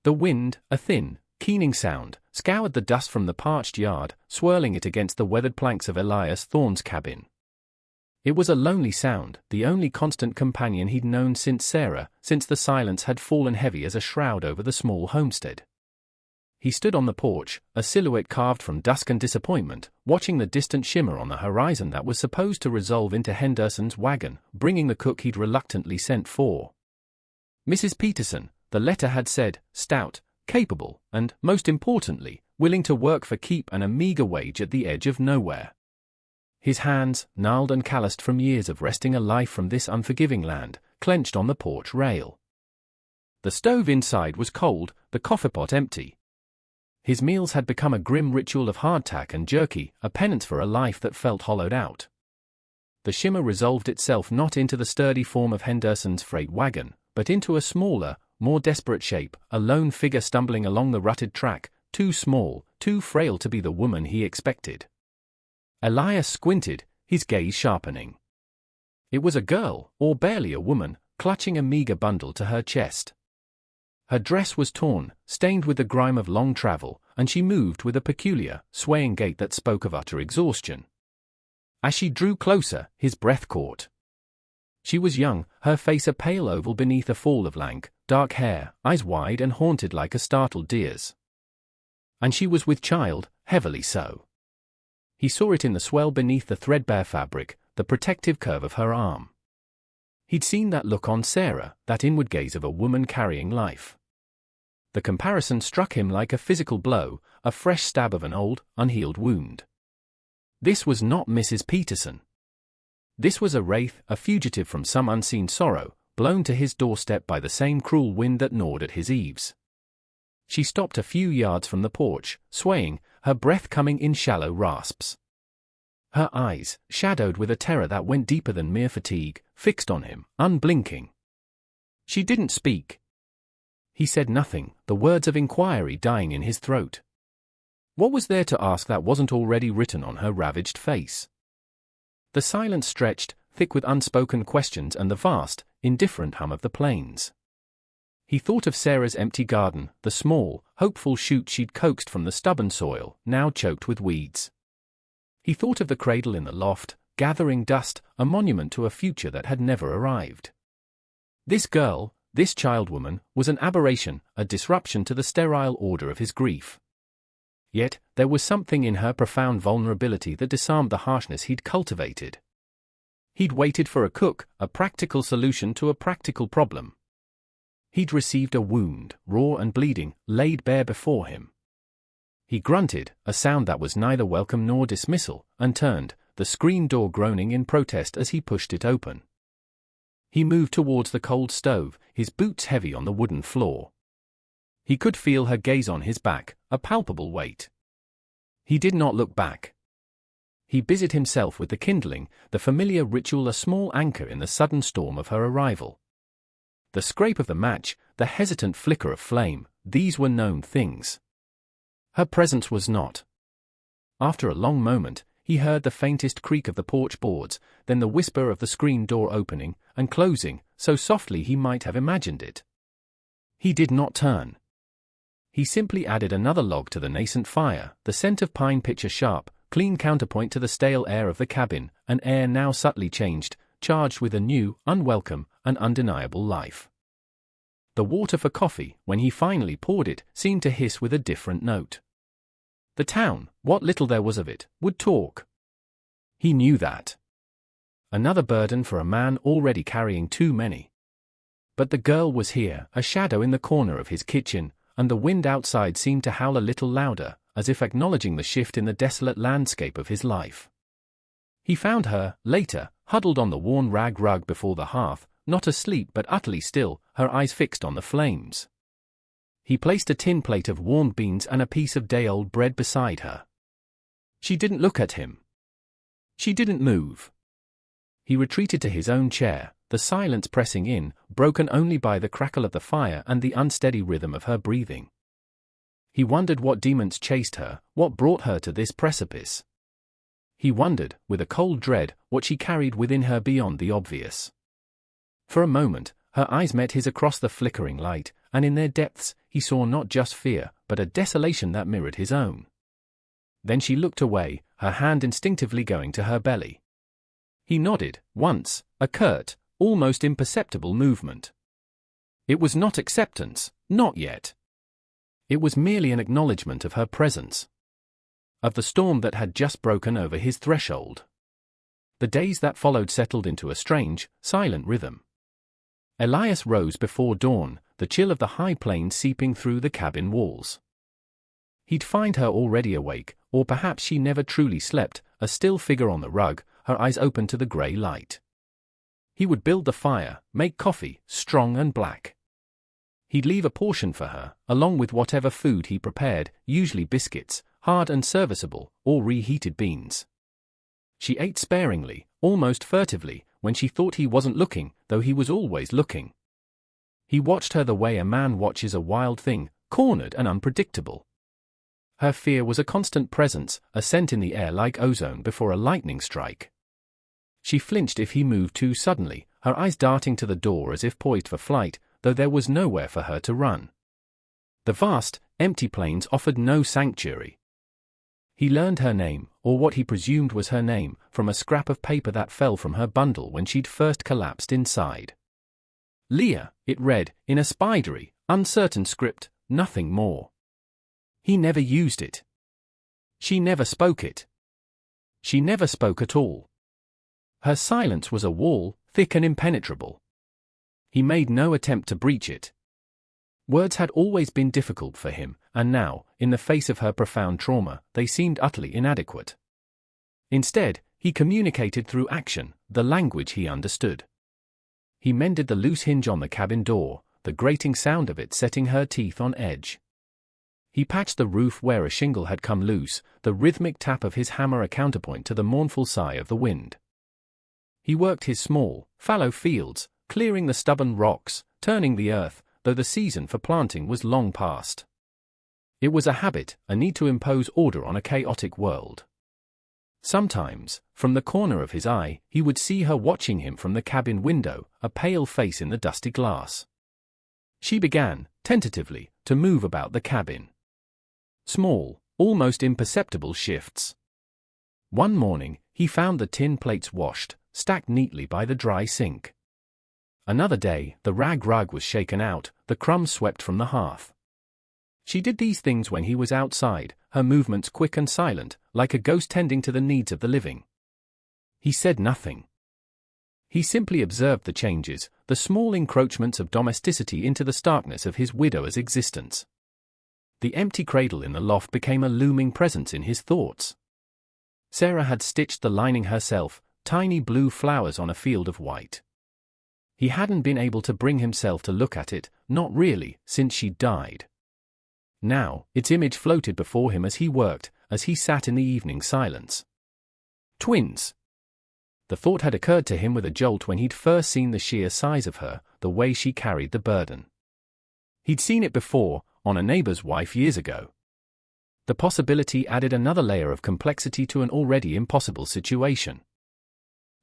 The wind, a thin, keening sound, scoured the dust from the parched yard, swirling it against the weathered planks of Elias Thorne's cabin. It was a lonely sound, the only constant companion he'd known since the silence had fallen heavy as a shroud over the small homestead. He stood on the porch, a silhouette carved from dusk and disappointment, watching the distant shimmer on the horizon that was supposed to resolve into Henderson's wagon, bringing the cook he'd reluctantly sent for. Mrs. Peterson, the letter had said, stout, capable, and, most importantly, willing to work for keep and a meager wage at the edge of nowhere. His hands, gnarled and calloused from years of wresting a life from this unforgiving land, clenched on the porch rail. The stove inside was cold, the coffeepot empty. His meals had become a grim ritual of hardtack and jerky, a penance for a life that felt hollowed out. The shimmer resolved itself not into the sturdy form of Henderson's freight wagon, but into a smaller, more desperate shape, a lone figure stumbling along the rutted track, too small, too frail to be the woman he expected. Elias squinted, his gaze sharpening. It was a girl, or barely a woman, clutching a meager bundle to her chest. Her dress was torn, stained with the grime of long travel, and she moved with a peculiar, swaying gait that spoke of utter exhaustion. As she drew closer, his breath caught. She was young, her face a pale oval beneath a fall of lank, dark hair, eyes wide and haunted like a startled deer's. And she was with child, heavily so. He saw it in the swell beneath the threadbare fabric, the protective curve of her arm. He'd seen that look on Sarah, that inward gaze of a woman carrying life. The comparison struck him like a physical blow, a fresh stab of an old, unhealed wound. This was not Mrs. Peterson. This was a wraith, a fugitive from some unseen sorrow, blown to his doorstep by the same cruel wind that gnawed at his eaves. She stopped a few yards from the porch, swaying, her breath coming in shallow rasps. Her eyes, shadowed with a terror that went deeper than mere fatigue, fixed on him, unblinking. She didn't speak. He said nothing, the words of inquiry dying in his throat. What was there to ask that wasn't already written on her ravaged face? The silence stretched, thick with unspoken questions and the vast, indifferent hum of the plains. He thought of Sarah's empty garden, the small, hopeful shoot she'd coaxed from the stubborn soil, now choked with weeds. He thought of the cradle in the loft, gathering dust, a monument to a future that had never arrived. This girl, this child-woman, was an aberration, a disruption to the sterile order of his grief. Yet, there was something in her profound vulnerability that disarmed the harshness he'd cultivated. He'd waited for a cook, a practical solution to a practical problem. He'd received a wound, raw and bleeding, laid bare before him. He grunted, a sound that was neither welcome nor dismissal, and turned, the screen door groaning in protest as he pushed it open. He moved towards the cold stove, his boots heavy on the wooden floor. He could feel her gaze on his back, a palpable weight. He did not look back. He busied himself with the kindling, the familiar ritual, a small anchor in the sudden storm of her arrival. The scrape of the match, the hesitant flicker of flame, these were known things. Her presence was not. After a long moment, he heard the faintest creak of the porch boards, then the whisper of the screen door opening and closing, so softly he might have imagined it. He did not turn. He simply added another log to the nascent fire, the scent of pine pitch a sharp, clean counterpoint to the stale air of the cabin, an air now subtly changed, charged with a new, unwelcome, and undeniable life. The water for coffee, when he finally poured it, seemed to hiss with a different note. The town, what little there was of it, would talk. He knew that. Another burden for a man already carrying too many. But the girl was here, a shadow in the corner of his kitchen, and the wind outside seemed to howl a little louder, as if acknowledging the shift in the desolate landscape of his life. He found her, later, huddled on the worn rag rug before the hearth, not asleep but utterly still, her eyes fixed on the flames. He placed a tin plate of warmed beans and a piece of day-old bread beside her. She didn't look at him. She didn't move. He retreated to his own chair, the silence pressing in, broken only by the crackle of the fire and the unsteady rhythm of her breathing. He wondered what demons chased her, what brought her to this precipice. He wondered, with a cold dread, what she carried within her beyond the obvious. For a moment, her eyes met his across the flickering light, and in their depths, he saw not just fear, but a desolation that mirrored his own. Then she looked away, her hand instinctively going to her belly. He nodded, once, a curt, almost imperceptible movement. It was not acceptance, not yet. It was merely an acknowledgement of her presence. Of the storm that had just broken over his threshold. The days that followed settled into a strange, silent rhythm. Elias rose before dawn, the chill of the high plains seeping through the cabin walls. He'd find her already awake, or perhaps she never truly slept, a still figure on the rug, her eyes open to the grey light. He would build the fire, make coffee, strong and black. He'd leave a portion for her, along with whatever food he prepared, usually biscuits, hard and serviceable, or reheated beans. She ate sparingly, almost furtively, when she thought he wasn't looking, though he was always looking. He watched her the way a man watches a wild thing, cornered and unpredictable. Her fear was a constant presence, a scent in the air like ozone before a lightning strike. She flinched if he moved too suddenly, her eyes darting to the door as if poised for flight, though there was nowhere for her to run. The vast, empty plains offered no sanctuary. He learned her name, or what he presumed was her name, from a scrap of paper that fell from her bundle when she'd first collapsed inside. Leah, it read, in a spidery, uncertain script, nothing more. He never used it. She never spoke it. She never spoke at all. Her silence was a wall, thick and impenetrable. He made no attempt to breach it. Words had always been difficult for him, and now, in the face of her profound trauma, they seemed utterly inadequate. Instead, he communicated through action, the language he understood. He mended the loose hinge on the cabin door, the grating sound of it setting her teeth on edge. He patched the roof where a shingle had come loose, the rhythmic tap of his hammer a counterpoint to the mournful sigh of the wind. He worked his small, fallow fields, clearing the stubborn rocks, turning the earth, though the season for planting was long past. It was a habit, a need to impose order on a chaotic world. Sometimes, from the corner of his eye, he would see her watching him from the cabin window, a pale face in the dusty glass. She began, tentatively, to move about the cabin. Small, almost imperceptible shifts. One morning, he found the tin plates washed, stacked neatly by the dry sink. Another day, the rug was shaken out, the crumbs swept from the hearth. She did these things when he was outside, her movements quick and silent, like a ghost tending to the needs of the living. He said nothing. He simply observed the changes, the small encroachments of domesticity into the starkness of his widower's existence. The empty cradle in the loft became a looming presence in his thoughts. Sarah had stitched the lining herself, tiny blue flowers on a field of white. He hadn't been able to bring himself to look at it, not really, since she died. Now, its image floated before him as he worked, as he sat in the evening silence. Twins. The thought had occurred to him with a jolt when he'd first seen the sheer size of her, the way she carried the burden. He'd seen it before, on a neighbor's wife years ago. The possibility added another layer of complexity to an already impossible situation.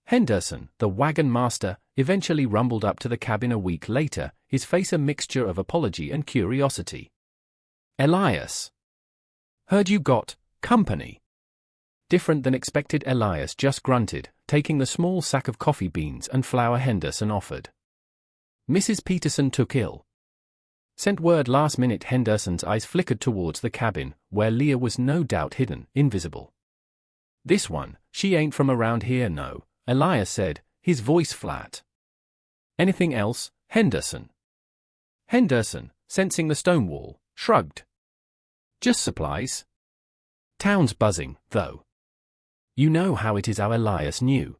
Henderson, the wagon master, eventually rumbled up to the cabin a week later, his face a mixture of apology and curiosity. Elias. Heard you got company. Different than expected, Elias just grunted, taking the small sack of coffee beans and flour Henderson offered. Mrs. Peterson took ill. Sent word last minute. Henderson's eyes flickered towards the cabin, where Leah was no doubt hidden, invisible. This one, she ain't from around here, no, Elias said, his voice flat. Anything else, Henderson? Henderson, sensing the stone wall, shrugged. Just supplies. Town's buzzing, though. You know how it is. Our Elias knew.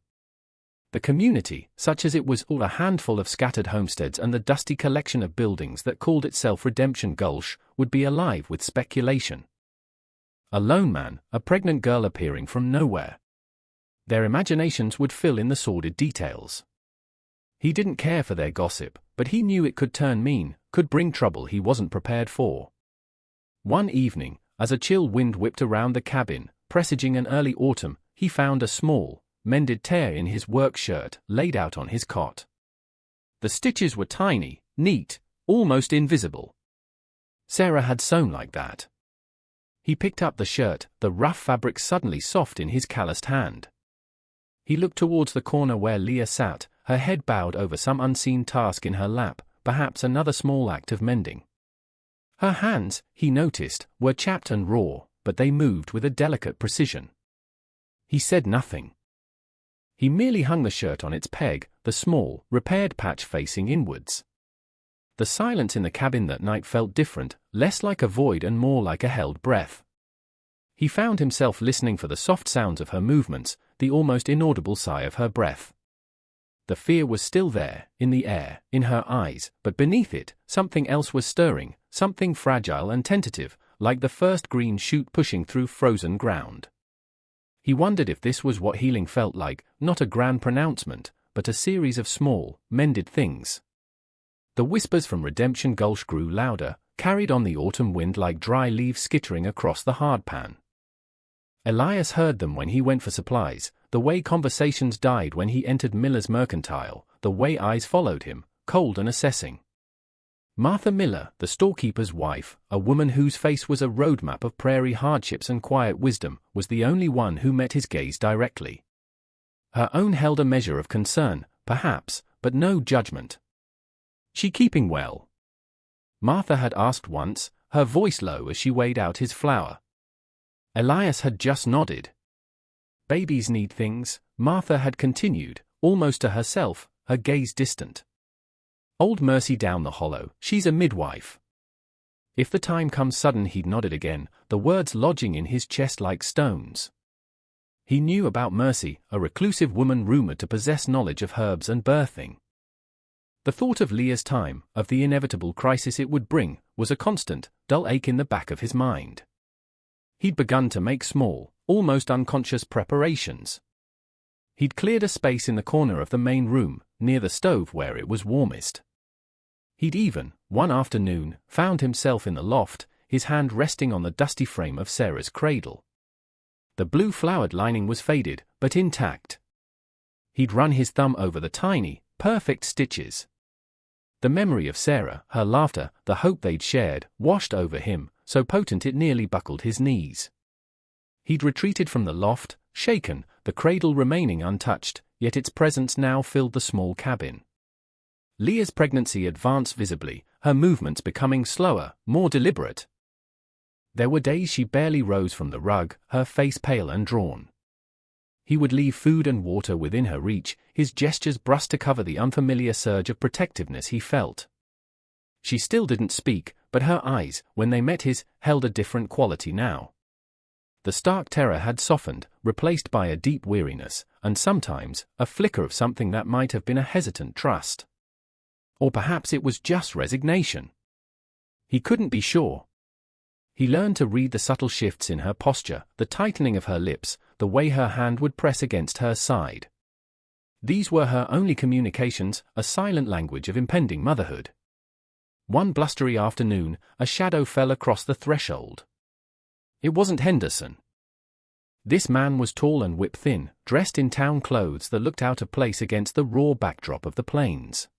The community, such as it was, all a handful of scattered homesteads and the dusty collection of buildings that called itself Redemption Gulch, would be alive with speculation. A lone man, a pregnant girl appearing from nowhere. Their imaginations would fill in the sordid details. He didn't care for their gossip, but he knew it could turn mean, could bring trouble he wasn't prepared for. One evening, as a chill wind whipped around the cabin, presaging an early autumn, he found a small, mended tear in his work shirt laid out on his cot. The stitches were tiny, neat, almost invisible. Sarah had sewn like that. He picked up the shirt, the rough fabric suddenly soft in his calloused hand. He looked towards the corner where Leah sat, her head bowed over some unseen task in her lap, perhaps another small act of mending. Her hands, he noticed, were chapped and raw, but they moved with a delicate precision. He said nothing. He merely hung the shirt on its peg, the small, repaired patch facing inwards. The silence in the cabin that night felt different, less like a void and more like a held breath. He found himself listening for the soft sounds of her movements, the almost inaudible sigh of her breath. The fear was still there, in the air, in her eyes, but beneath it, something else was stirring, something fragile and tentative, like the first green shoot pushing through frozen ground. He wondered if this was what healing felt like, not a grand pronouncement, but a series of small, mended things. The whispers from Redemption Gulch grew louder, carried on the autumn wind like dry leaves skittering across the hardpan. Elias heard them when he went for supplies, the way conversations died when he entered Miller's Mercantile, the way eyes followed him, cold and assessing. Martha Miller, the storekeeper's wife, a woman whose face was a roadmap of prairie hardships and quiet wisdom, was the only one who met his gaze directly. Her own held a measure of concern, perhaps, but no judgment. "She keeping well?" Martha had asked once, her voice low as she weighed out his flour. Elias had just nodded. "Babies need things," Martha had continued, almost to herself, her gaze distant. "Old Mercy down the hollow, she's a midwife." If the time comes sudden, he'd nodded again, the words lodging in his chest like stones. He knew about Mercy, a reclusive woman rumored to possess knowledge of herbs and birthing. The thought of Leah's time, of the inevitable crisis it would bring, was a constant, dull ache in the back of his mind. He'd begun to make small, almost unconscious preparations. He'd cleared a space in the corner of the main room, near the stove where it was warmest. He'd even, one afternoon, found himself in the loft, his hand resting on the dusty frame of Sarah's cradle. The blue flowered lining was faded, but intact. He'd run his thumb over the tiny, perfect stitches. The memory of Sarah, her laughter, the hope they'd shared, washed over him, so potent it nearly buckled his knees. He'd retreated from the loft, shaken, the cradle remaining untouched, yet its presence now filled the small cabin. Leah's pregnancy advanced visibly, her movements becoming slower, more deliberate. There were days she barely rose from the rug, her face pale and drawn. He would leave food and water within her reach, his gestures brusque to cover the unfamiliar surge of protectiveness he felt. She still didn't speak, but her eyes, when they met his, held a different quality now. The stark terror had softened, replaced by a deep weariness, and sometimes, a flicker of something that might have been a hesitant trust. Or perhaps it was just resignation. He couldn't be sure. He learned to read the subtle shifts in her posture, the tightening of her lips, the way her hand would press against her side. These were her only communications, a silent language of impending motherhood. One blustery afternoon, a shadow fell across the threshold. It wasn't Henderson. This man was tall and whip-thin, dressed in town clothes that looked out of place against the raw backdrop of the plains.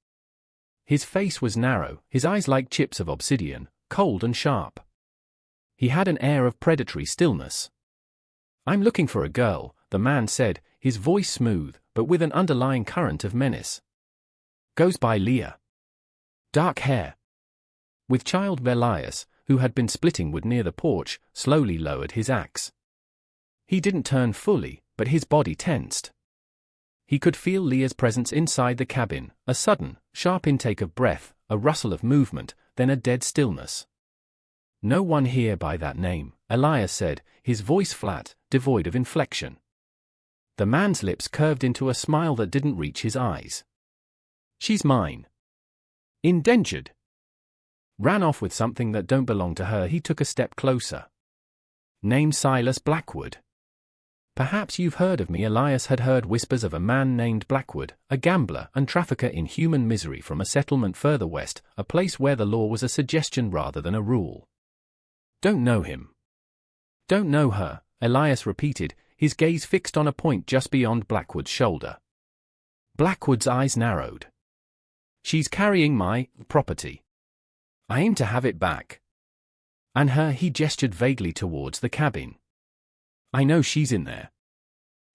His face was narrow, his eyes like chips of obsidian, cold and sharp. He had an air of predatory stillness. "I'm looking for a girl," the man said, his voice smooth, but with an underlying current of menace. "Goes by Leah. Dark hair." With child Elias, who had been splitting wood near the porch, slowly lowered his axe. He didn't turn fully, but his body tensed. He could feel Leah's presence inside the cabin, a sudden, sharp intake of breath, a rustle of movement, then a dead stillness. "No one here by that name," Elias said, his voice flat, devoid of inflection. The man's lips curved into a smile that didn't reach his eyes. "She's mine. Indentured. Ran off with something that don't belong to her." He took a step closer. "Named Silas Blackwood. Perhaps you've heard of me." Elias had heard whispers of a man named Blackwood, a gambler and trafficker in human misery from a settlement further west, a place where the law was a suggestion rather than a rule. "Don't know him." "Don't know her," Elias repeated, his gaze fixed on a point just beyond Blackwood's shoulder. Blackwood's eyes narrowed. "She's carrying my property." I aim to have it back. And her, he gestured vaguely towards the cabin. I know she's in there.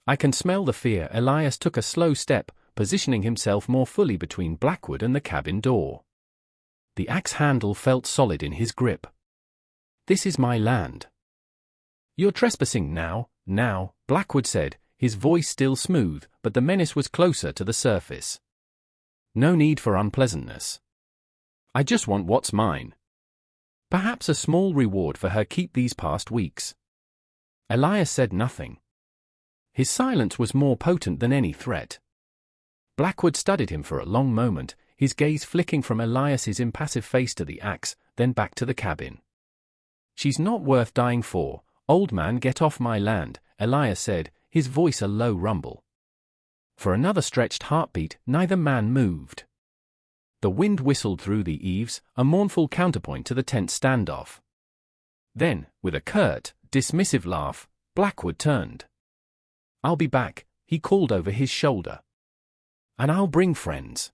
I can smell the fear. Elias took a slow step, positioning himself more fully between Blackwood and the cabin door. The axe handle felt solid in his grip. This is my land. You're trespassing now, Blackwood said, his voice still smooth, but the menace was closer to the surface. No need for unpleasantness. I just want what's mine. Perhaps a small reward for her keep these past weeks. Elias said nothing. His silence was more potent than any threat. Blackwood studied him for a long moment, his gaze flicking from Elias's impassive face to the axe, then back to the cabin. She's not worth dying for, old man. Get off my land, Elias said, his voice a low rumble. For another stretched heartbeat, neither man moved. The wind whistled through the eaves, a mournful counterpoint to the tense standoff. Then, with a curt, dismissive laugh, Blackwood turned. I'll be back, he called over his shoulder. And I'll bring friends.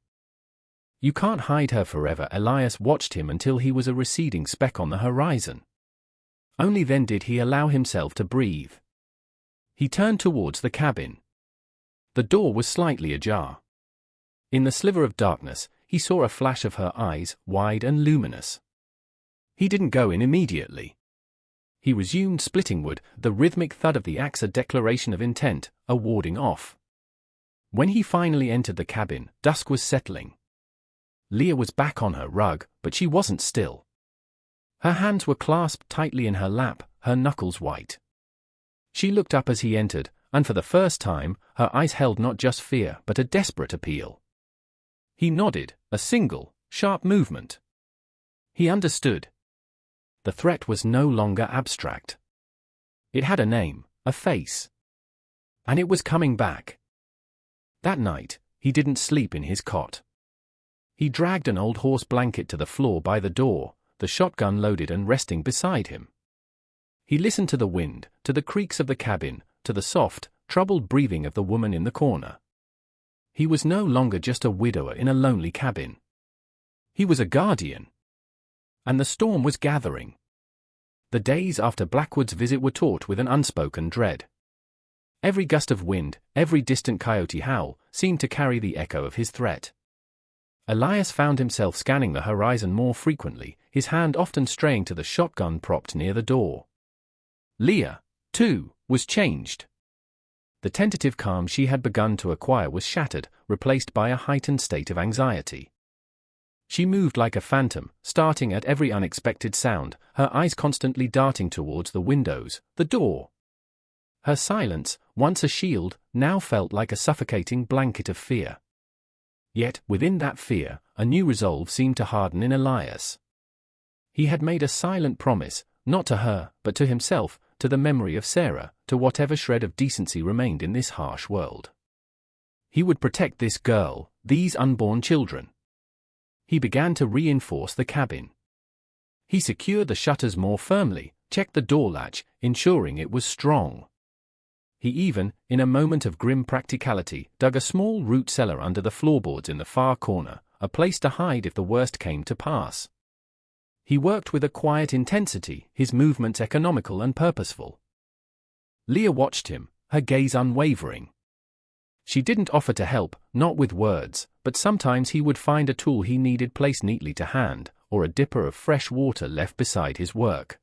You can't hide her forever. Elias watched him until he was a receding speck on the horizon. Only then did he allow himself to breathe. He turned towards the cabin. The door was slightly ajar. In the sliver of darkness, he saw a flash of her eyes, wide and luminous. He didn't go in immediately. He resumed splitting wood, the rhythmic thud of the axe a declaration of intent, a warding off. When he finally entered the cabin, dusk was settling. Leah was back on her rug, but she wasn't still. Her hands were clasped tightly in her lap, her knuckles white. She looked up as he entered, and for the first time, her eyes held not just fear but a desperate appeal. He nodded, a single, sharp movement. He understood. The threat was no longer abstract. It had a name, a face. And it was coming back. That night, he didn't sleep in his cot. He dragged an old horse blanket to the floor by the door, the shotgun loaded and resting beside him. He listened to the wind, to the creaks of the cabin, to the soft, troubled breathing of the woman in the corner. He was no longer just a widower in a lonely cabin. He was a guardian. And the storm was gathering. The days after Blackwood's visit were taut with an unspoken dread. Every gust of wind, every distant coyote howl, seemed to carry the echo of his threat. Elias found himself scanning the horizon more frequently, his hand often straying to the shotgun propped near the door. Leah, too, was changed. The tentative calm she had begun to acquire was shattered, replaced by a heightened state of anxiety. She moved like a phantom, starting at every unexpected sound, her eyes constantly darting towards the windows, the door. Her silence, once a shield, now felt like a suffocating blanket of fear. Yet, within that fear, a new resolve seemed to harden in Elias. He had made a silent promise, not to her, but to himself, to the memory of Sarah, to whatever shred of decency remained in this harsh world. He would protect this girl, these unborn children. He began to reinforce the cabin. He secured the shutters more firmly, checked the door latch, ensuring it was strong. He even, in a moment of grim practicality, dug a small root cellar under the floorboards in the far corner, a place to hide if the worst came to pass. He worked with a quiet intensity, his movements economical and purposeful. Leah watched him, her gaze unwavering. She didn't offer to help, not with words, but sometimes he would find a tool he needed placed neatly to hand, or a dipper of fresh water left beside his work.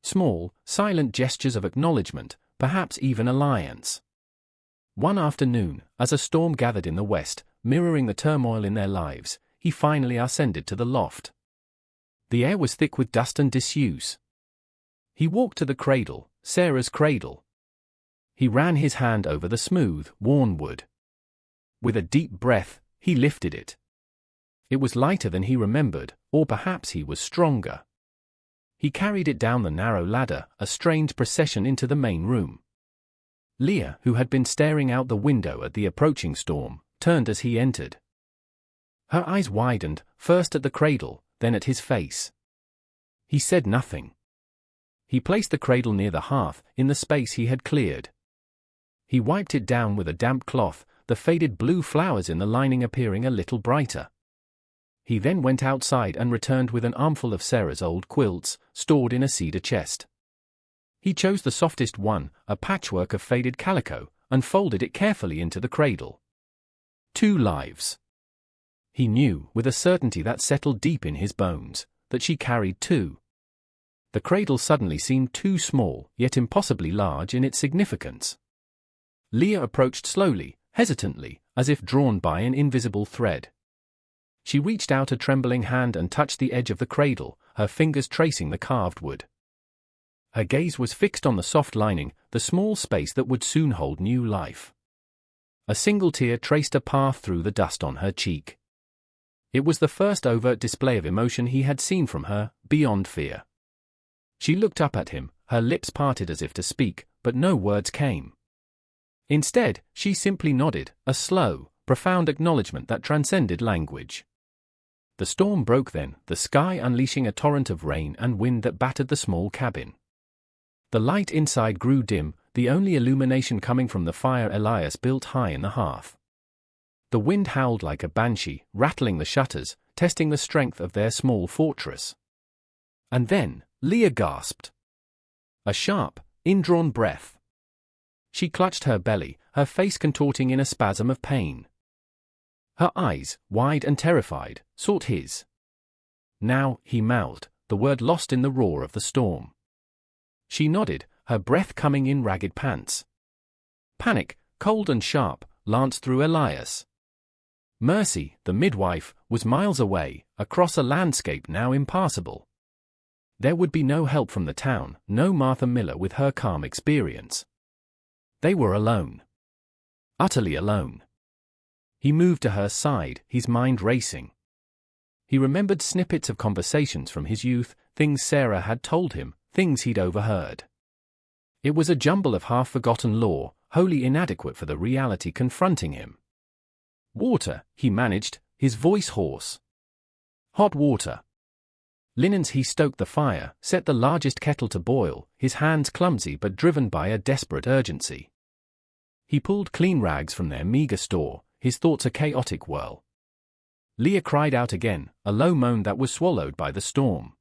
Small, silent gestures of acknowledgement, perhaps even alliance. One afternoon, as a storm gathered in the west, mirroring the turmoil in their lives, he finally ascended to the loft. The air was thick with dust and disuse. He walked to the cradle, Sarah's cradle. He ran his hand over the smooth, worn wood. With a deep breath, he lifted it. It was lighter than he remembered, or perhaps he was stronger. He carried it down the narrow ladder, a strange procession into the main room. Leah, who had been staring out the window at the approaching storm, turned as he entered. Her eyes widened, first at the cradle, then at his face. He said nothing. He placed the cradle near the hearth, in the space he had cleared. He wiped it down with a damp cloth, the faded blue flowers in the lining appearing a little brighter. He then went outside and returned with an armful of Sarah's old quilts, stored in a cedar chest. He chose the softest one, a patchwork of faded calico, and folded it carefully into the cradle. 2 lives. He knew, with a certainty that settled deep in his bones, that she carried 2. The cradle suddenly seemed too small, yet impossibly large in its significance. Leah approached slowly, hesitantly, as if drawn by an invisible thread. She reached out a trembling hand and touched the edge of the cradle, her fingers tracing the carved wood. Her gaze was fixed on the soft lining, the small space that would soon hold new life. A single tear traced a path through the dust on her cheek. It was the first overt display of emotion he had seen from her, beyond fear. She looked up at him, her lips parted as if to speak, but no words came. Instead, she simply nodded, a slow, profound acknowledgement that transcended language. The storm broke then, the sky unleashing a torrent of rain and wind that battered the small cabin. The light inside grew dim, the only illumination coming from the fire Elias built high in the hearth. The wind howled like a banshee, rattling the shutters, testing the strength of their small fortress. And then, Leah gasped. A sharp, indrawn breath. She clutched her belly, her face contorting in a spasm of pain. Her eyes, wide and terrified, sought his. Now, he mouthed, the word lost in the roar of the storm. She nodded, her breath coming in ragged pants. Panic, cold and sharp, lanced through Elias. Mercy, the midwife, was miles away, across a landscape now impassable. There would be no help from the town, no Martha Miller with her calm experience. They were alone. Utterly alone. He moved to her side, his mind racing. He remembered snippets of conversations from his youth, things Sarah had told him, things he'd overheard. It was a jumble of half-forgotten lore, wholly inadequate for the reality confronting him. Water, he managed, his voice hoarse. Hot water. Linens. He stoked the fire, set the largest kettle to boil, his hands clumsy but driven by a desperate urgency. He pulled clean rags from their meager store, his thoughts a chaotic whirl. Leah cried out again, a low moan that was swallowed by the storm.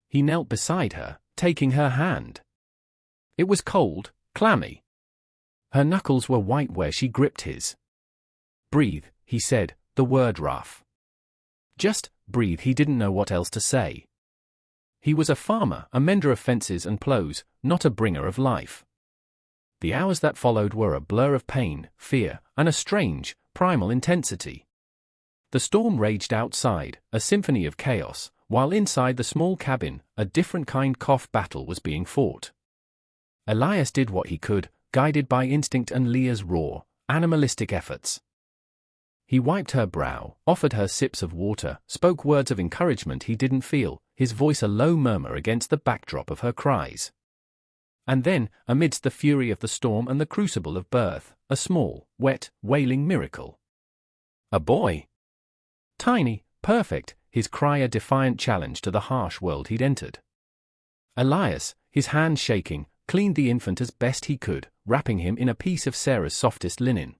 He knelt beside her, taking her hand. It was cold, clammy. Her knuckles were white where she gripped his. Breathe, he said, the word rough. Just breathe. He didn't know what else to say. He was a farmer, a mender of fences and plows, not a bringer of life. The hours that followed were a blur of pain, fear, and a strange, primal intensity. The storm raged outside, a symphony of chaos, while inside the small cabin, a different kind of battle was being fought. Elias did what he could, guided by instinct and Leah's raw, animalistic efforts. He wiped her brow, offered her sips of water, spoke words of encouragement he didn't feel, his voice a low murmur against the backdrop of her cries. And then, amidst the fury of the storm and the crucible of birth, a small, wet, wailing miracle. A boy. Tiny, perfect, his cry a defiant challenge to the harsh world he'd entered. Elias, his hands shaking, cleaned the infant as best he could, wrapping him in a piece of Sarah's softest linen.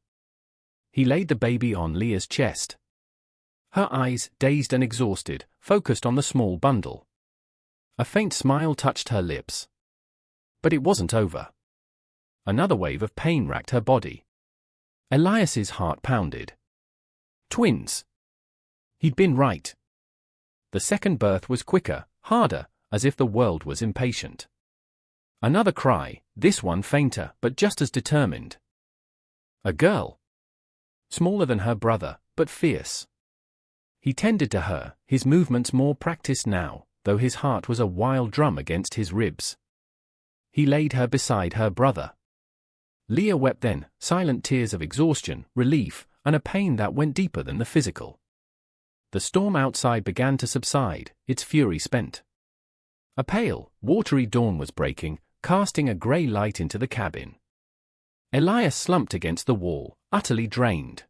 He laid the baby on Leah's chest. Her eyes, dazed and exhausted, focused on the small bundle. A faint smile touched her lips. But it wasn't over. Another wave of pain racked her body. Elias's heart pounded. Twins. He'd been right. The second birth was quicker, harder, as if the world was impatient. Another cry, this one fainter, but just as determined. A girl. Smaller than her brother, but fierce. He tended to her, his movements more practiced now, though his heart was a wild drum against his ribs. He laid her beside her brother. Leah wept then, silent tears of exhaustion, relief, and a pain that went deeper than the physical. The storm outside began to subside, its fury spent. A pale, watery dawn was breaking, casting a grey light into the cabin. Elias slumped against the wall, utterly drained.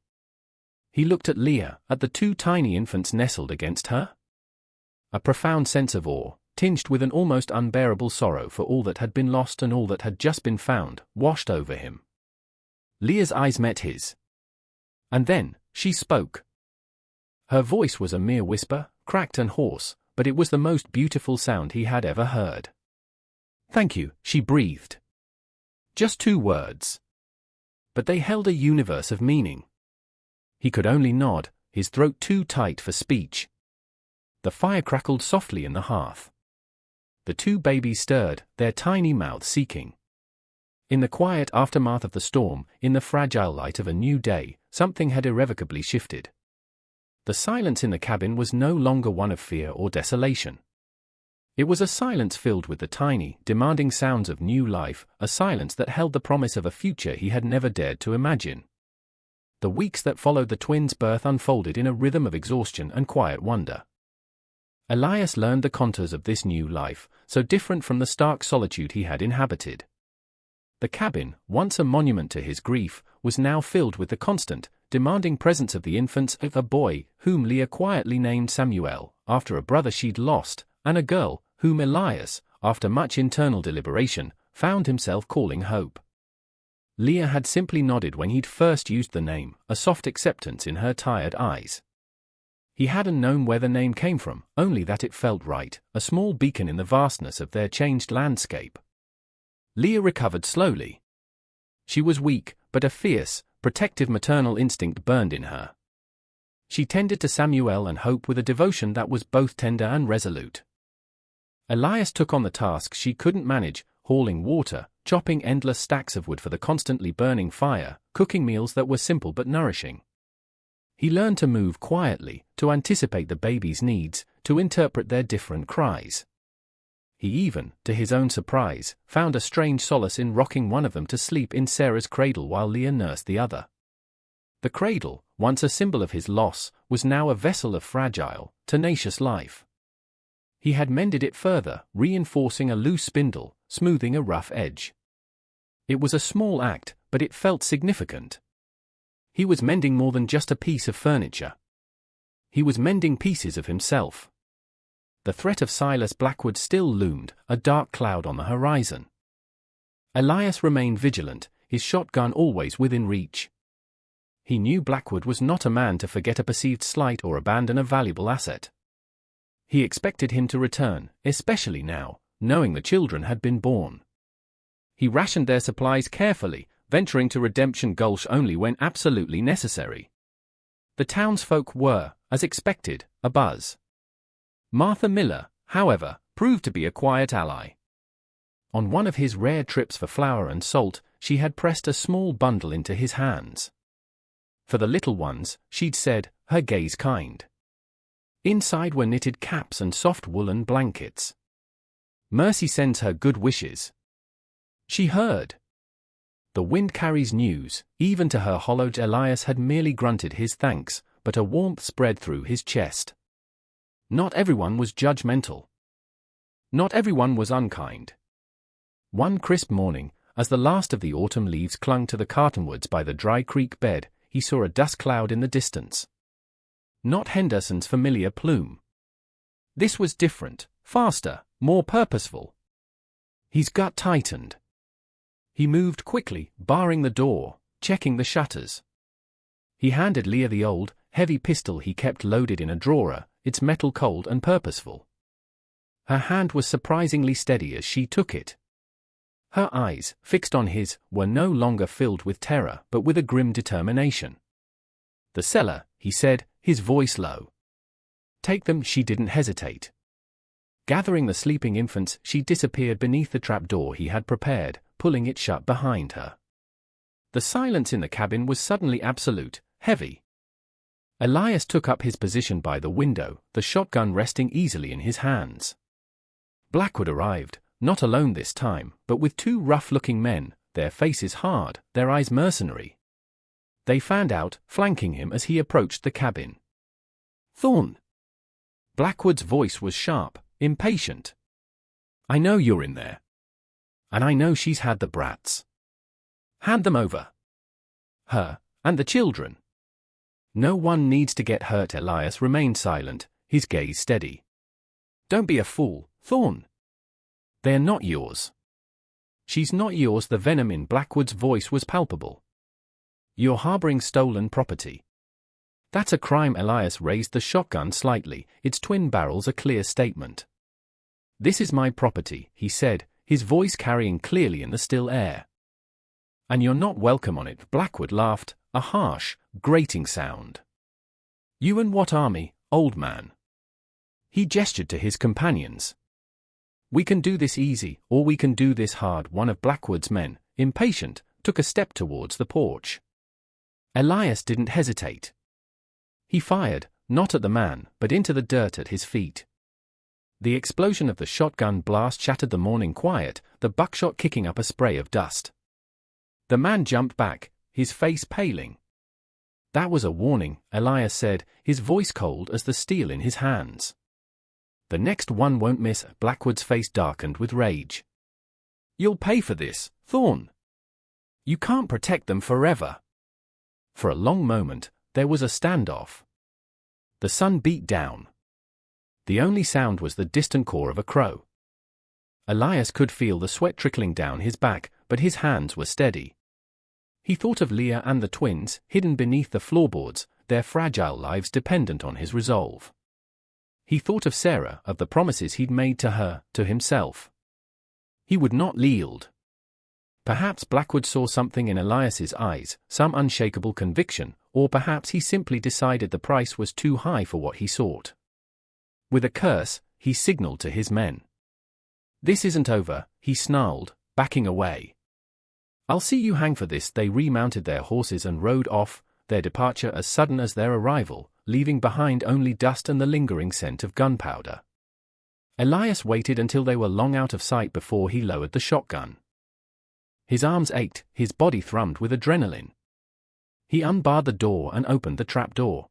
He looked at Leah, at the 2 tiny infants nestled against her. A profound sense of awe, tinged with an almost unbearable sorrow for all that had been lost and all that had just been found, washed over him. Leah's eyes met his. And then, she spoke. Her voice was a mere whisper, cracked and hoarse, but it was the most beautiful sound he had ever heard. "Thank you," she breathed. Just 2 words. But they held a universe of meaning. He could only nod, his throat too tight for speech. The fire crackled softly in the hearth. The 2 babies stirred, their tiny mouths seeking. In the quiet aftermath of the storm, in the fragile light of a new day, something had irrevocably shifted. The silence in the cabin was no longer one of fear or desolation. It was a silence filled with the tiny, demanding sounds of new life, a silence that held the promise of a future he had never dared to imagine. The weeks that followed the twins' birth unfolded in a rhythm of exhaustion and quiet wonder. Elias learned the contours of this new life, so different from the stark solitude he had inhabited. The cabin, once a monument to his grief, was now filled with the constant, demanding presence of the infants of a boy, whom Leah quietly named Samuel, after a brother she'd lost, and a girl, whom Elias, after much internal deliberation, found himself calling Hope. Leah had simply nodded when he'd first used the name, a soft acceptance in her tired eyes. He hadn't known where the name came from, only that it felt right, a small beacon in the vastness of their changed landscape. Leah recovered slowly. She was weak, but a fierce, protective maternal instinct burned in her. She tended to Samuel and Hope with a devotion that was both tender and resolute. Elias took on the tasks she couldn't manage, hauling water, chopping endless stacks of wood for the constantly burning fire, cooking meals that were simple but nourishing. He learned to move quietly, to anticipate the baby's needs, to interpret their different cries. He even, to his own surprise, found a strange solace in rocking one of them to sleep in Sarah's cradle while Leah nursed the other. The cradle, once a symbol of his loss, was now a vessel of fragile, tenacious life. He had mended it further, reinforcing a loose spindle, smoothing a rough edge. It was a small act, but it felt significant. He was mending more than just a piece of furniture. He was mending pieces of himself. The threat of Silas Blackwood still loomed, a dark cloud on the horizon. Elias remained vigilant, his shotgun always within reach. He knew Blackwood was not a man to forget a perceived slight or abandon a valuable asset. He expected him to return, especially now, knowing the children had been born. He rationed their supplies carefully, venturing to Redemption Gulch only when absolutely necessary. The townsfolk were, as expected, abuzz. Martha Miller, however, proved to be a quiet ally. On one of his rare trips for flour and salt, she had pressed a small bundle into his hands. For the little ones, she'd said, her gaze kind. Inside were knitted caps and soft woolen blankets. Mercy sends her good wishes. She heard. The wind carries news, even to her hollowed. Elias had merely grunted his thanks, but a warmth spread through his chest. Not everyone was judgmental. Not everyone was unkind. One crisp morning, as the last of the autumn leaves clung to the cottonwoods by the dry creek bed, he saw a dust cloud in the distance. Not Henderson's familiar plume. This was different, faster, more purposeful. His gut tightened. He moved quickly, barring the door, checking the shutters. He handed Leah the old, heavy pistol he kept loaded in a drawer, its metal cold and purposeful. Her hand was surprisingly steady as she took it. Her eyes, fixed on his, were no longer filled with terror but with a grim determination. "The cellar," he said, his voice low. "Take them." She didn't hesitate. Gathering the sleeping infants, she disappeared beneath the trapdoor he had prepared, pulling it shut behind her. The silence in the cabin was suddenly absolute, heavy. Elias took up his position by the window, the shotgun resting easily in his hands. Blackwood arrived, not alone this time, but with 2 rough-looking men, their faces hard, their eyes mercenary. They fanned out, flanking him as he approached the cabin. "Thorn." Blackwood's voice was sharp, impatient. "I know you're in there. And I know she's had the brats. Hand them over. Her, and the children. No one needs to get hurt." Elias remained silent, his gaze steady. "Don't be a fool, Thorn. They're not yours. She's not yours." The venom in Blackwood's voice was palpable. "You're harboring stolen property. "That's a crime." Elias raised the shotgun slightly, its twin barrels a clear statement. "This is my property," he said, his voice carrying clearly in the still air. "And you're not welcome on it." Blackwood laughed, a harsh, grating sound. "You and what army, old man?" He gestured to his companions. "We can do this easy, or we can do this hard." One of Blackwood's men, impatient, took a step towards the porch. Elias didn't hesitate. He fired, not at the man, but into the dirt at his feet. The explosion of the shotgun blast shattered the morning quiet, the buckshot kicking up a spray of dust. The man jumped back, his face paling. "That was a warning," Elias said, his voice cold as the steel in his hands. "The next one won't miss." Blackwood's face darkened with rage. "You'll pay for this, Thorn. You can't protect them forever." For a long moment, there was a standoff. The sun beat down. The only sound was the distant caw of a crow. Elias could feel the sweat trickling down his back, but his hands were steady. He thought of Leah and the twins, hidden beneath the floorboards, their fragile lives dependent on his resolve. He thought of Sarah, of the promises he'd made to her, to himself. He would not yield. Perhaps Blackwood saw something in Elias's eyes, some unshakable conviction, or perhaps he simply decided the price was too high for what he sought. With a curse, he signaled to his men. "This isn't over," he snarled, backing away. "I'll see you hang for this." They remounted their horses and rode off, their departure as sudden as their arrival, leaving behind only dust and the lingering scent of gunpowder. Elias waited until they were long out of sight before he lowered the shotgun. His arms ached, his body thrummed with adrenaline. He unbarred the door and opened the trapdoor.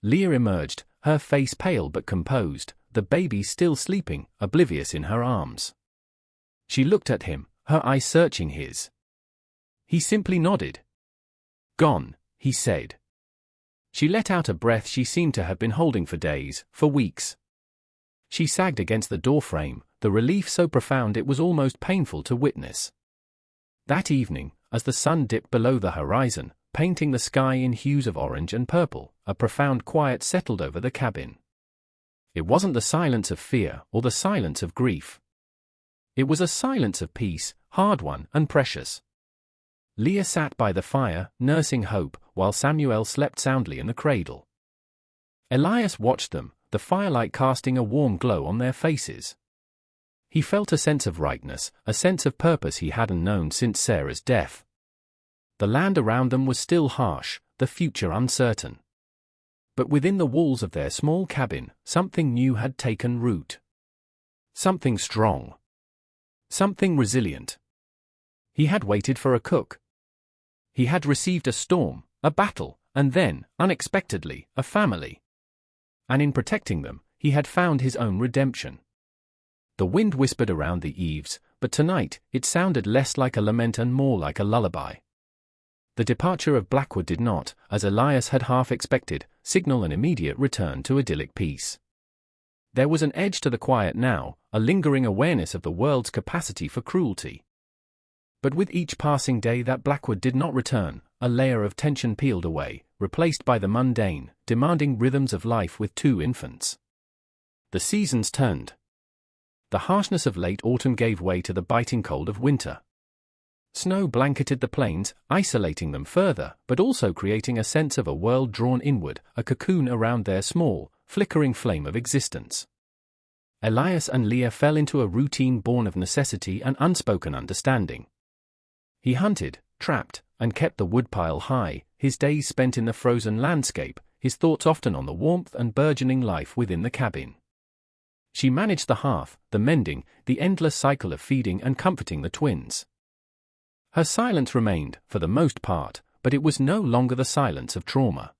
Leah emerged, her face pale but composed, the baby still sleeping, oblivious in her arms. She looked at him, her eyes searching his. He simply nodded. "Gone," he said. She let out a breath she seemed to have been holding for days, for weeks. She sagged against the doorframe, the relief so profound it was almost painful to witness. That evening, as the sun dipped below the horizon, painting the sky in hues of orange and purple, a profound quiet settled over the cabin. It wasn't the silence of fear or the silence of grief. It was a silence of peace, hard won and precious. Leah sat by the fire, nursing hope, while Samuel slept soundly in the cradle. Elias watched them, the firelight casting a warm glow on their faces. He felt a sense of rightness, a sense of purpose he hadn't known since Sarah's death. The land around them was still harsh, the future uncertain. But within the walls of their small cabin, something new had taken root. Something strong. Something resilient. He had waited for a cook. He had received a storm, a battle, and then, unexpectedly, a family. And in protecting them, he had found his own redemption. The wind whispered around the eaves, but tonight, it sounded less like a lament and more like a lullaby. The departure of Blackwood did not, as Elias had half expected, signal an immediate return to idyllic peace. There was an edge to the quiet now, a lingering awareness of the world's capacity for cruelty. But with each passing day that Blackwood did not return, a layer of tension peeled away, replaced by the mundane, demanding rhythms of life with two infants. The seasons turned. The harshness of late autumn gave way to the biting cold of winter. Snow blanketed the plains, isolating them further, but also creating a sense of a world drawn inward, a cocoon around their small, flickering flame of existence. Elias and Leah fell into a routine born of necessity and unspoken understanding. He hunted, trapped, and kept the woodpile high, his days spent in the frozen landscape, his thoughts often on the warmth and burgeoning life within the cabin. She managed the hearth, the mending, the endless cycle of feeding and comforting the twins. Her silence remained, for the most part, but it was no longer the silence of trauma.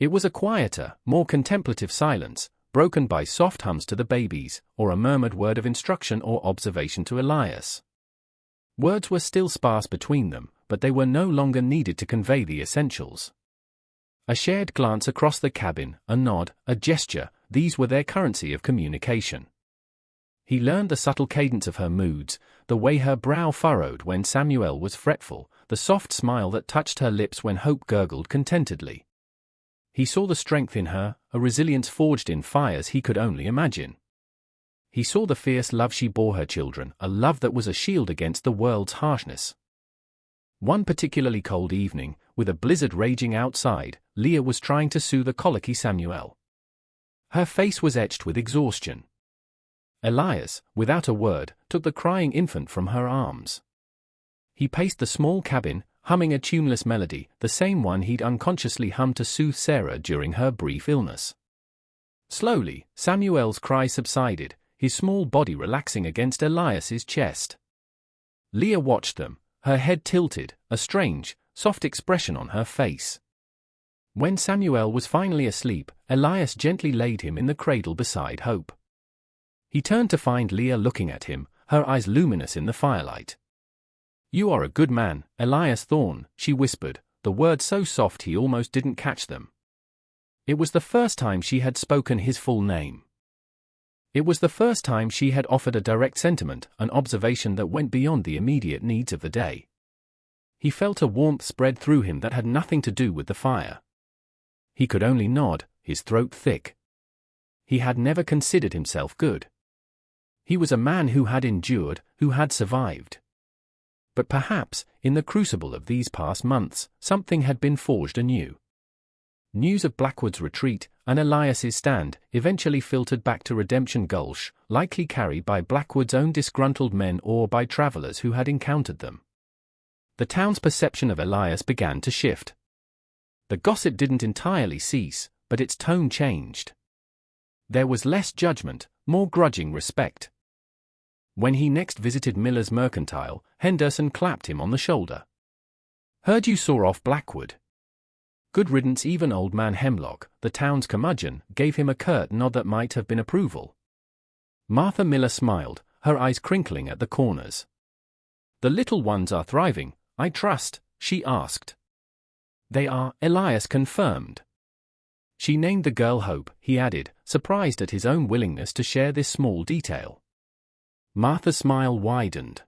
It was a quieter, more contemplative silence, broken by soft hums to the babies, or a murmured word of instruction or observation to Elias. Words were still sparse between them, but they were no longer needed to convey the essentials. A shared glance across the cabin, a nod, a gesture, these were their currency of communication. He learned the subtle cadence of her moods, the way her brow furrowed when Samuel was fretful, the soft smile that touched her lips when Hope gurgled contentedly. He saw the strength in her, a resilience forged in fires he could only imagine. He saw the fierce love she bore her children, a love that was a shield against the world's harshness. One particularly cold evening, with a blizzard raging outside, Leah was trying to soothe a colicky Samuel. Her face was etched with exhaustion. Elias, without a word, took the crying infant from her arms. He paced the small cabin, humming a tuneless melody, the same one he'd unconsciously hummed to soothe Sarah during her brief illness. Slowly, Samuel's cry subsided, his small body relaxing against Elias's chest. Leah watched them, her head tilted, a strange, soft expression on her face. When Samuel was finally asleep, Elias gently laid him in the cradle beside Hope. He turned to find Leah looking at him, her eyes luminous in the firelight. "You are a good man, Elias Thorne," she whispered, the words so soft he almost didn't catch them. It was the first time she had spoken his full name. It was the first time she had offered a direct sentiment, an observation that went beyond the immediate needs of the day. He felt a warmth spread through him that had nothing to do with the fire. He could only nod, his throat thick. He had never considered himself good. He was a man who had endured, who had survived. But perhaps, in the crucible of these past months, something had been forged anew. News of Blackwood's retreat, and Elias's stand, eventually filtered back to Redemption Gulch, likely carried by Blackwood's own disgruntled men or by travelers who had encountered them. The town's perception of Elias began to shift. The gossip didn't entirely cease, but its tone changed. There was less judgment, more grudging respect. When he next visited Miller's Mercantile, Henderson clapped him on the shoulder. "Heard you saw off Blackwood." Good riddance. Even old man Hemlock, the town's curmudgeon, gave him a curt nod that might have been approval. Martha Miller smiled, her eyes crinkling at the corners. "The little ones are thriving, I trust?" she asked. "They are," Elias confirmed. She named the girl Hope, he added, surprised at his own willingness to share this small detail. Martha's smile widened.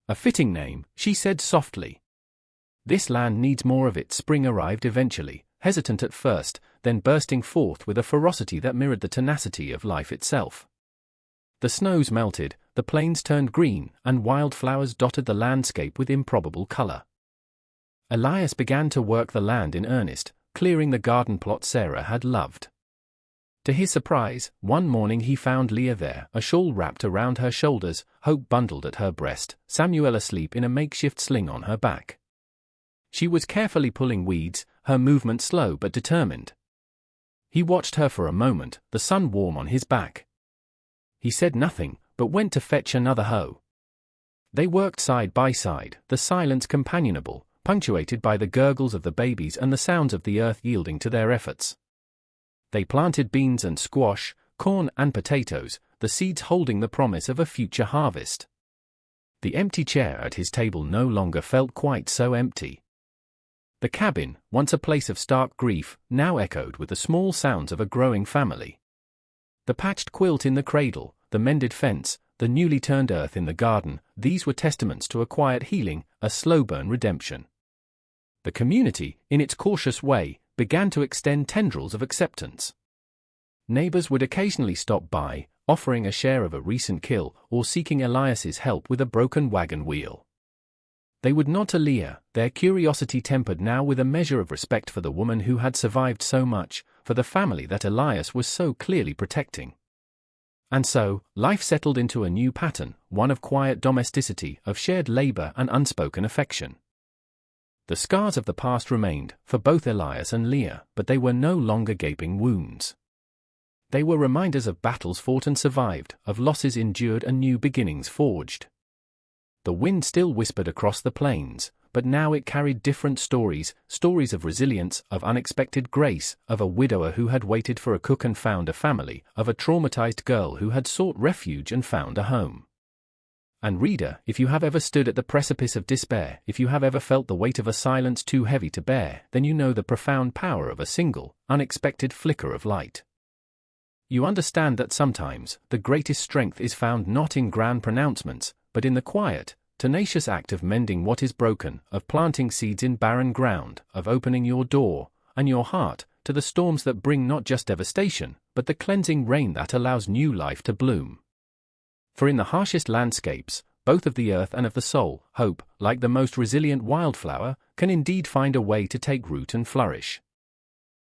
"A fitting name," she said softly. "This land needs more of it." Spring arrived eventually, hesitant at first, then bursting forth with a ferocity that mirrored the tenacity of life itself. The snows melted, the plains turned green, and wildflowers dotted the landscape with improbable color. Elias began to work the land in earnest, clearing the garden plot Sarah had loved. To his surprise, one morning he found Leah there, a shawl wrapped around her shoulders, Hope bundled at her breast, Samuel asleep in a makeshift sling on her back. She was carefully pulling weeds, her movement slow but determined. He watched her for a moment, the sun warm on his back. He said nothing, but went to fetch another hoe. They worked side by side, the silence companionable, punctuated by the gurgles of the babies and the sounds of the earth yielding to their efforts. They planted beans and squash, corn and potatoes, the seeds holding the promise of a future harvest. The empty chair at his table no longer felt quite so empty. The cabin, once a place of stark grief, now echoed with the small sounds of a growing family. The patched quilt in the cradle, the mended fence, the newly turned earth in the garden, these were testaments to a quiet healing, a slow-burn redemption. The community, in its cautious way, began to extend tendrils of acceptance. Neighbors would occasionally stop by, offering a share of a recent kill or seeking Elias's help with a broken wagon wheel. They would nod to Leah, their curiosity tempered now with a measure of respect for the woman who had survived so much, for the family that Elias was so clearly protecting. And so, life settled into a new pattern, one of quiet domesticity, of shared labor and unspoken affection. The scars of the past remained, for both Elias and Leah, but they were no longer gaping wounds. They were reminders of battles fought and survived, of losses endured and new beginnings forged. The wind still whispered across the plains, but now it carried different stories, stories of resilience, of unexpected grace, of a widower who had waited for a cook and found a family, of a traumatized girl who had sought refuge and found a home. And reader, if you have ever stood at the precipice of despair, if you have ever felt the weight of a silence too heavy to bear, then you know the profound power of a single, unexpected flicker of light. You understand that sometimes, the greatest strength is found not in grand pronouncements, but in the quiet, tenacious act of mending what is broken, of planting seeds in barren ground, of opening your door, and your heart, to the storms that bring not just devastation, but the cleansing rain that allows new life to bloom. For in the harshest landscapes, both of the earth and of the soul, hope, like the most resilient wildflower, can indeed find a way to take root and flourish.